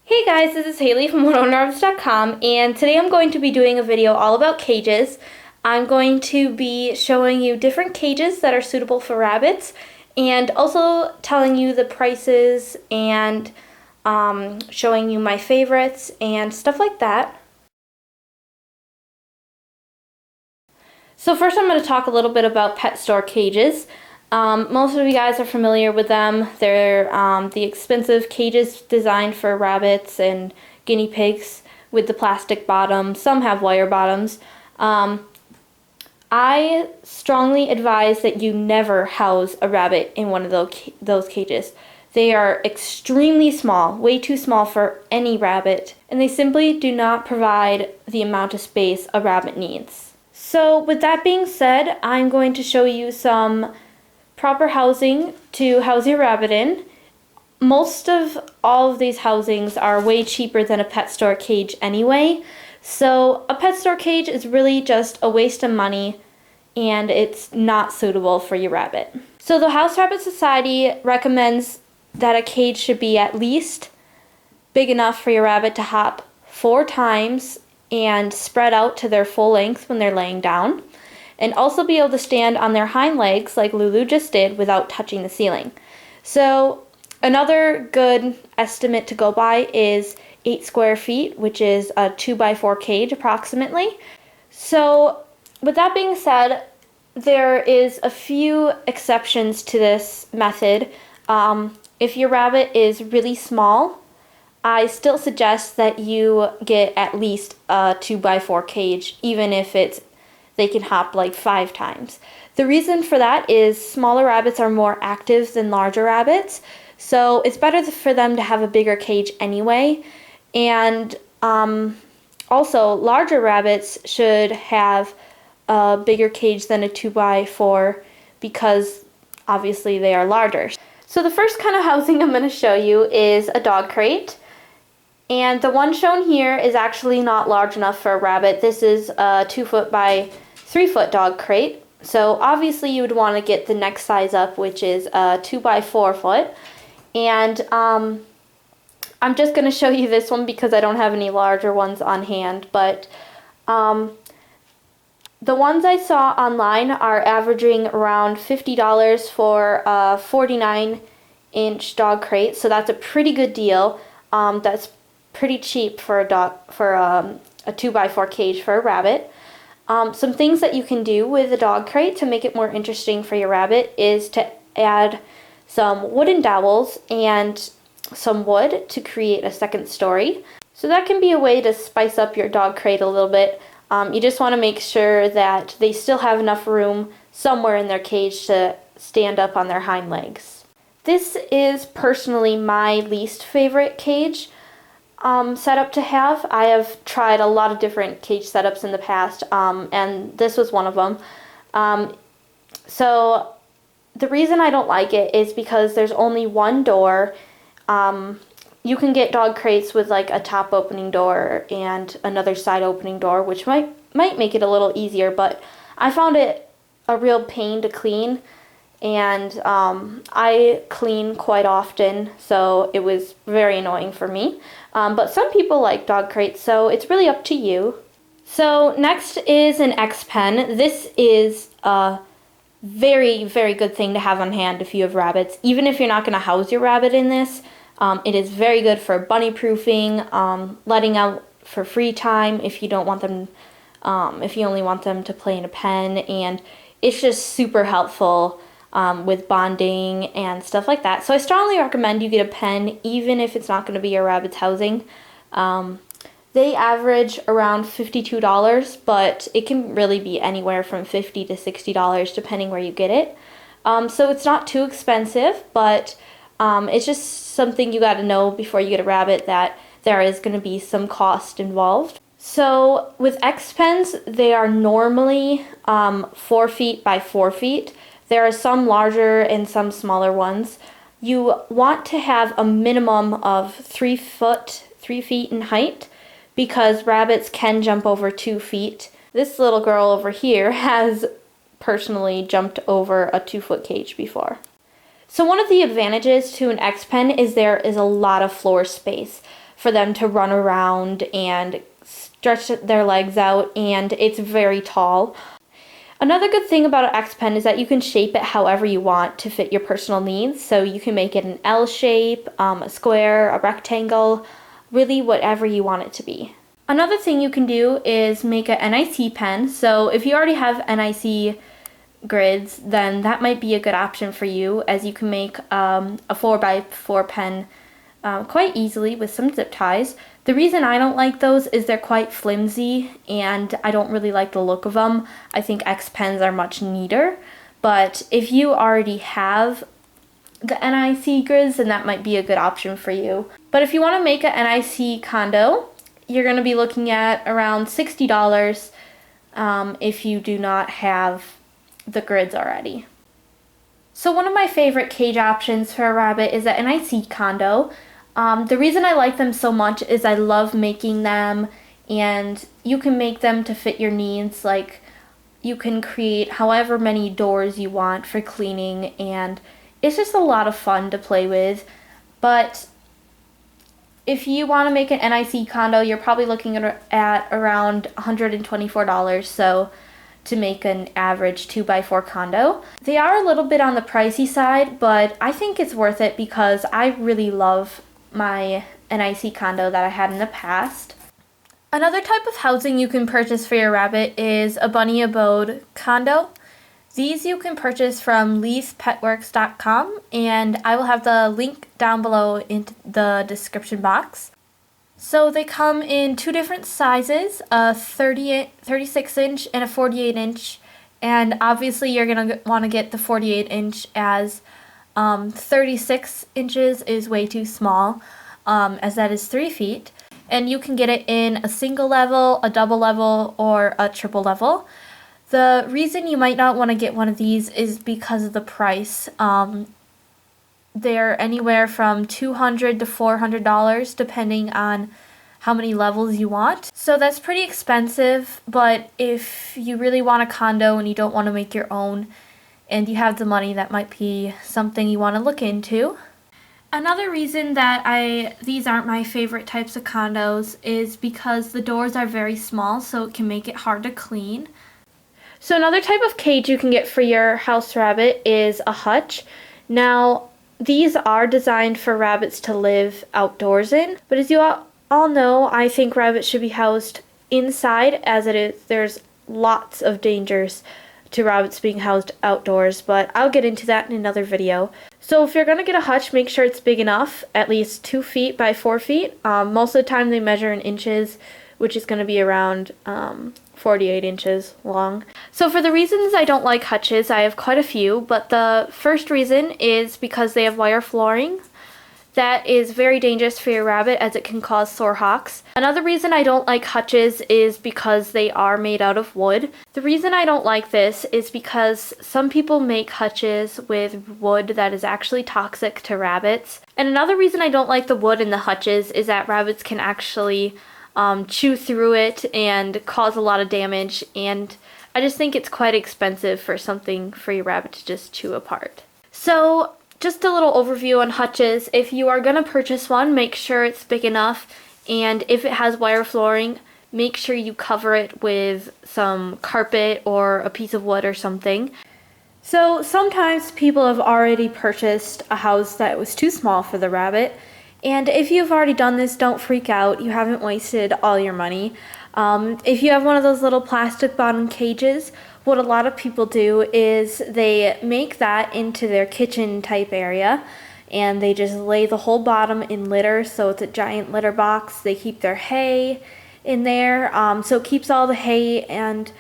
Hey guys, this is Haley from WhatOwnerHarvest.com, and today I'm going to be doing a video all about cages. I'm going to be showing you different cages that are suitable for rabbits and also telling you the prices and showing you my favorites and stuff like that. So first I'm going to talk a little bit about pet store cages. Most of you guys are familiar with them. They're the expensive cages designed for rabbits and guinea pigs with the plastic bottoms. Some have wire bottoms. I strongly advise that you never house a rabbit in one of those cages. They are extremely small, way too small for any rabbit, and they simply do not provide the amount of space a rabbit needs. So with that being said, I'm going to show you some proper housing to house your rabbit in. Most of all of these housings are way cheaper than a pet store cage anyway. So a pet store cage is really just a waste of money and it's not suitable for your rabbit. So the House Rabbit Society recommends that a cage should be at least big enough for your rabbit to hop 4 times and spread out to their full length when they're laying down, and also be able to stand on their hind legs like Lulu just did without touching the ceiling. So another good estimate to go by is 8 square feet, which is a 2x4 cage approximately. So with that being said, there is a few exceptions to this method. If your rabbit is really small, I still suggest that you get at least a 2x4 cage, even if they can hop like 5 times. The reason for that is smaller rabbits are more active than larger rabbits, so it's better for them to have a bigger cage anyway. And also, larger rabbits should have a bigger cage than a 2x4 because obviously they are larger. So the first kind of housing I'm going to show you is a dog crate. And the one shown here is actually not large enough for a rabbit. This is a 2-foot by 3-foot dog crate. So obviously you would want to get the next size up, which is a 2x4 foot. And I'm just going to show you this one because I don't have any larger ones on hand. But the ones I saw online are averaging around $50 for a 49-inch dog crate. So that's a pretty good deal. That's pretty cheap for a 2x4 cage for a rabbit. Some things that you can do with a dog crate to make it more interesting for your rabbit is to add some wooden dowels and some wood to create a second story. So that can be a way to spice up your dog crate a little bit. You just want to make sure that they still have enough room somewhere in their cage to stand up on their hind legs. This is personally my least favorite cage setup to have. I have tried a lot of different cage setups in the past, and this was one of them. So the reason I don't like it is because there's only one door. You can get dog crates with like a top opening door and another side opening door, which might make it a little easier, but I found it a real pain to clean. And I clean quite often, so it was very annoying for me. But some people like dog crates, so it's really up to you. So next is an X-pen. This is a very, very good thing to have on hand if you have rabbits. Even if you're not going to house your rabbit in this, it is very good for bunny proofing, letting out for free time if you don't want them, if you only want them to play in a pen, and it's just super helpful with bonding and stuff like that. So I strongly recommend you get a pen even if it's not going to be your rabbit's housing. They average around $52, but it can really be anywhere from $50 to $60 depending where you get it. So it's not too expensive, but it's just something you got to know before you get a rabbit that there is going to be some cost involved. So with X-pens, they are normally 4 feet by 4 feet. There are some larger and some smaller ones. You want to have a minimum of 3 feet in height because rabbits can jump over 2 feet. This little girl over here has personally jumped over a 2-foot cage before. So one of the advantages to an X-pen is there is a lot of floor space. for them to run around and stretch their legs out, and it's very tall. Another good thing about an X pen is that you can shape it however you want to fit your personal needs. So you can make it an L shape, a square, a rectangle, really whatever you want it to be. Another thing you can do is make an NIC pen. So if you already have NIC grids, then that might be a good option for you, as you can make a 4x4 pen quite easily with some zip ties. The reason I don't like those is they're quite flimsy and I don't really like the look of them. I think X pens are much neater, but if you already have the NIC grids, then that might be a good option for you. But if you want to make an NIC condo, you're going to be looking at around $60 if you do not have the grids already. So one of my favorite cage options for a rabbit is an NIC condo. The reason I like them so much is I love making them, and you can make them to fit your needs. Like, you can create however many doors you want for cleaning, and it's just a lot of fun to play with. But if you want to make an NIC condo, you're probably looking at around $124, so to make an average 2x4 condo. They are a little bit on the pricey side, but I think it's worth it because I really love my NIC condo that I had in the past. Another type of housing you can purchase for your rabbit is a bunny abode condo. These you can purchase from leafpetworks.com, and I will have the link down below in the description box. So they come in two different sizes, a 36 inch and a 48 inch, and obviously you're going to want to get the 48 inch as 36 inches is way too small, as that is 3 feet, and you can get it in a single level, a double level, or a triple level. The reason you might not want to get one of these is because of the price. They're anywhere from $200 to $400 depending on how many levels you want. So that's pretty expensive, but if you really want a condo and you don't want to make your own and you have the money, that might be something you want to look into. Another reason that these aren't my favorite types of condos is because the doors are very small, so it can make it hard to clean. So another type of cage you can get for your house rabbit is a hutch. Now, these are designed for rabbits to live outdoors in, but as you all know, I think rabbits should be housed inside, as it is. There's lots of dangers to rabbits being housed outdoors, but I'll get into that in another video. So if you're going to get a hutch, make sure it's big enough, at least 2 feet by 4 feet. Most of the time they measure in inches, which is going to be around 48 inches long. So for the reasons I don't like hutches, I have quite a few, but the first reason is because they have wire flooring. That is very dangerous for your rabbit, as it can cause sore hocks. Another reason I don't like hutches is because they are made out of wood. The reason I don't like this is because some people make hutches with wood that is actually toxic to rabbits. And another reason I don't like the wood in the hutches is that rabbits can actually chew through it and cause a lot of damage, and I just think it's quite expensive for something for your rabbit to just chew apart. So just a little overview on hutches. If you are going to purchase one, make sure it's big enough, and if it has wire flooring, make sure you cover it with some carpet or a piece of wood or something. So sometimes people have already purchased a house that was too small for the rabbit, and if you've already done this, don't freak out. You haven't wasted all your money. If you have one of those little plastic bottom cages, what a lot of people do is they make that into their kitchen type area, and they just lay the whole bottom in litter, so it's a giant litter box. They keep their hay in there, so it keeps all the hay and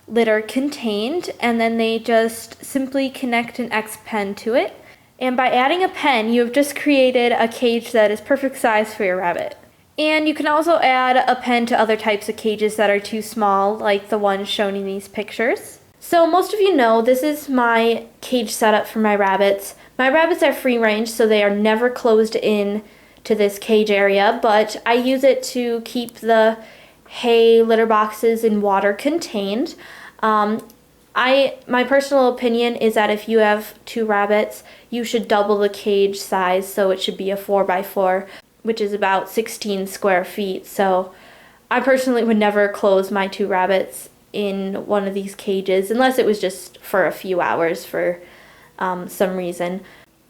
litter contained, and then they just simply connect an X pen to it. And by adding a pen, you have just created a cage that is perfect size for your rabbit. And you can also add a pen to other types of cages that are too small, like the ones shown in these pictures. So most of you know this is my cage setup for my rabbits. My rabbits are free range, so they are never closed in to this cage area, but I use it to keep the hay, litter boxes, and water contained. My personal opinion is that if you have 2 rabbits, you should double the cage size, so it should be a 4x4 which is about 16 square feet. So I personally would never close my 2 rabbits in one of these cages unless it was just for a few hours for some reason.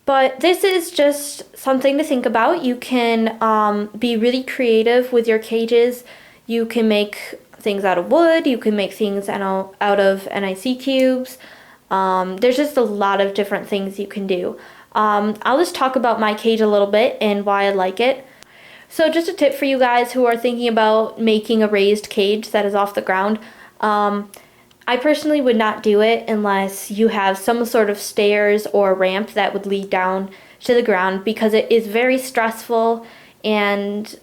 But this is just something to think about. You can be really creative with your cages. You can make things out of wood. You can make things out of NIC cubes. There's just a lot of different things you can do. I'll just talk about my cage a little bit and why I like it. So just a tip for you guys who are thinking about making a raised cage that is off the ground. I personally would not do it unless you have some sort of stairs or ramp that would lead down to the ground, because it is very stressful and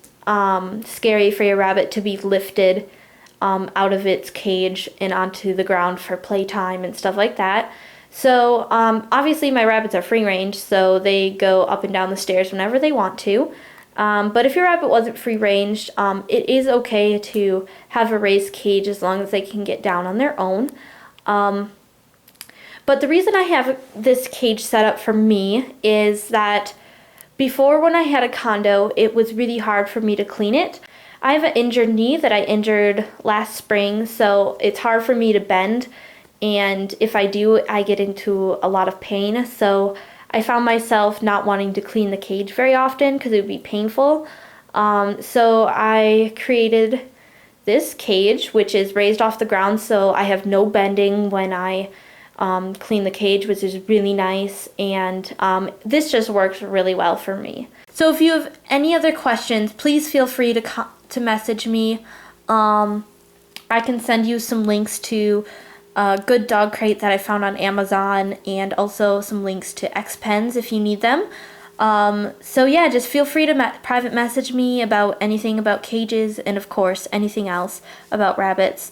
scary for your rabbit to be lifted out of its cage and onto the ground for playtime and stuff like that. So obviously my rabbits are free range, so they go up and down the stairs whenever they want to. But if your rabbit wasn't free ranged, it is okay to have a raised cage as long as they can get down on their own. But the reason I have this cage set up for me is that before, when I had a condo, it was really hard for me to clean it. I have an injured knee that I injured last spring, so it's hard for me to bend, and if I do, I get into a lot of pain. So I found myself not wanting to clean the cage very often because it would be painful. So I created this cage, which is raised off the ground, so I have no bending when I clean the cage, which is really nice, and this just works really well for me. So if you have any other questions, please feel free to message me. I can send you some links to a good dog crate that I found on Amazon, and also some links to X pens if you need them. So yeah, just feel free to private message me about anything about cages, and of course anything else about rabbits.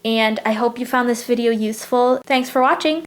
And I hope you found this video useful. Thanks for watching.